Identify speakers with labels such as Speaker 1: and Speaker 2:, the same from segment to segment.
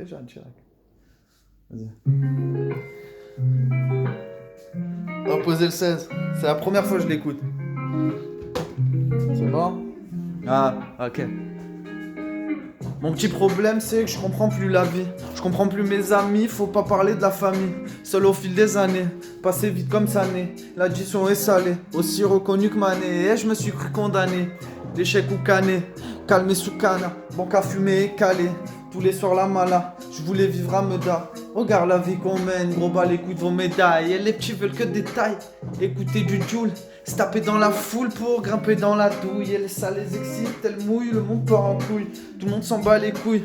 Speaker 1: déjà direct. Vas-y. On va poser le 16. C'est la première fois que je l'écoute. C'est bon? Ah, ok. Mon petit problème, c'est que je comprends plus la vie. Je comprends plus mes amis, faut pas parler de la famille. Seul au fil des années, passé vite comme ça né. L'addition est salée, aussi reconnue que mané. Et je me suis cru condamné. L'échec ou cané, calmé sous cana. Bon qu'à fumer et calé. Tous les soirs la mala, je voulais vivre à Meda. Regarde la vie qu'on mène, gros bas les coups de vos médailles. Et les petits veulent que des tailles. Écouter du Joule, se taper dans la foule pour grimper dans la douille. Et ça les excite, elles mouillent, le monde part en couille. Tout le monde s'en bat les couilles,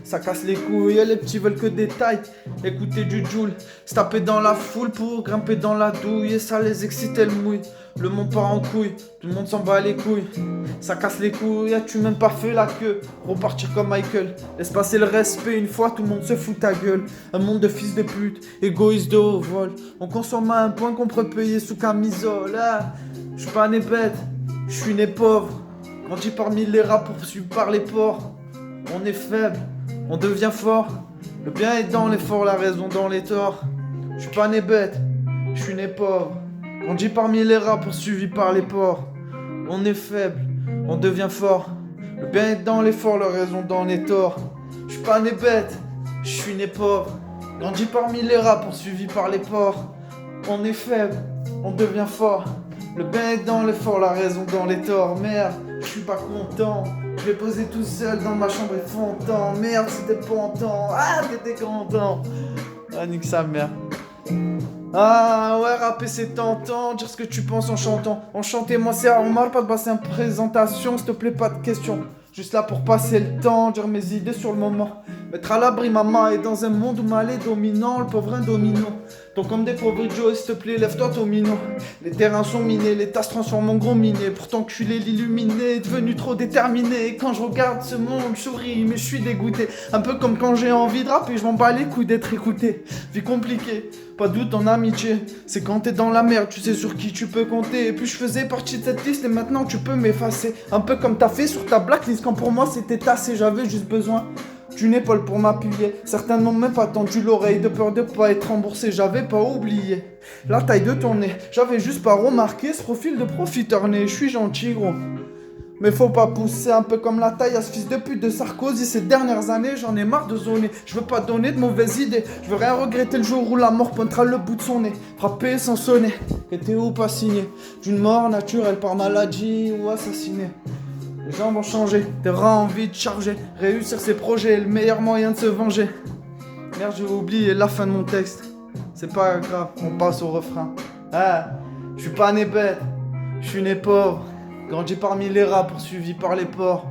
Speaker 1: ça casse les couilles. Et les petits veulent que des tailles. Écouter du Joule, se taper dans la foule pour grimper dans la douille. Et ça les excite, elles mouillent. Le monde part en couille, tout le monde s'en bat les couilles. Ça casse les couilles, as-tu même pas fait la queue? Repartir comme Michael, laisse passer le respect. Une fois tout le monde se fout ta gueule. Un monde de fils de pute, égoïste de haut vol. On consomme à un point qu'on peut payer sous camisole. Ah, je suis pas né bête, je suis né pauvre. Grandi parmi les rats poursuivis par les porcs. On est faible, on devient fort. Le bien est dans l'effort, la raison dans les torts. Je suis pas né bête, je suis né pauvre. Grandi parmi les rats poursuivis par les porcs. On est faible, on devient fort. Le bien est dans l'effort, la raison dans les torts. Je suis pas né bête, je suis né pauvre. Grandi parmi les rats poursuivis par les porcs. On est faible, on devient fort. Le bien est dans l'effort, la raison dans les torts. Merde, je suis pas content. Je vais poser tout seul dans ma chambre et fontant. Merde, c'était pontant. Ah, t'étais content. Ah, nique sa mère. Ah ouais, rapper c'est tentant, dire ce que tu penses en chantant. Enchanté, moi c'est Omar, pas de passer en présentation, s'il te plaît pas de questions. Juste là pour passer le temps, dire mes idées sur le moment. Mettre à l'abri ma main et dans un monde où mal est dominant, le pauvre indomino. Donc comme des pauvres Joe, s'il te plaît, lève-toi Tomino. Les terrains sont minés, les tas se transforment en gros minés. Pourtant que je suis l'illuminé, devenu trop déterminé. Quand je regarde ce monde, je souris, mais je suis dégoûté. Un peu comme quand j'ai envie de rapper, je m'en bats les couilles d'être écouté. Vie compliquée, pas de doute en amitié. C'est quand t'es dans la merde, tu sais sur qui tu peux compter. Et puis je faisais partie de cette liste et maintenant tu peux m'effacer. Un peu comme t'as fait sur ta blacklist quand pour moi c'était tassé. J'avais juste besoin d'une épaule pour m'appuyer. Certains n'ont même pas tendu l'oreille de peur de pas être remboursé. J'avais pas oublié la taille de ton nez. J'avais juste pas remarqué ce profil de profiteur né. Je suis gentil gros, mais faut pas pousser. Un peu comme la taille à ce fils de pute de Sarkozy. Ces dernières années j'en ai marre de zoner. Je veux pas donner de mauvaises idées. Je veux rien regretter le jour où la mort pointera le bout de son nez. Frapper sans sonner, était ou pas signé d'une mort naturelle par maladie ou assassinée. Les gens vont changer, t'auras envie de charger. Réussir ses projets est le meilleur moyen de se venger. Merde, j'ai oublié la fin de mon texte. C'est pas grave, on passe au refrain. Ah, je suis pas né bête, je suis né pauvre. Grandi parmi les rats poursuivis par les porcs.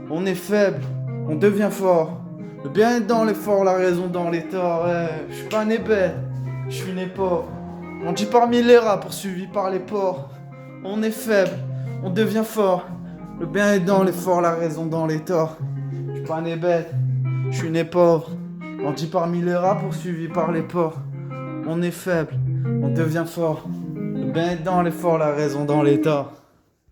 Speaker 1: On est faible, on devient fort. Le bien est dans l'effort, la raison dans les torts. Je suis pas né bête, je suis né pauvre. Grandi parmi les rats poursuivis par les porcs. On est faible, on devient fort. Le bien est dans l'effort, la raison dans les torts. Je suis pas né bête, je suis né pauvre. Grandi parmi les rats poursuivis par les porcs. On est faible, on devient fort. Le bien est dans l'effort, la raison dans les torts.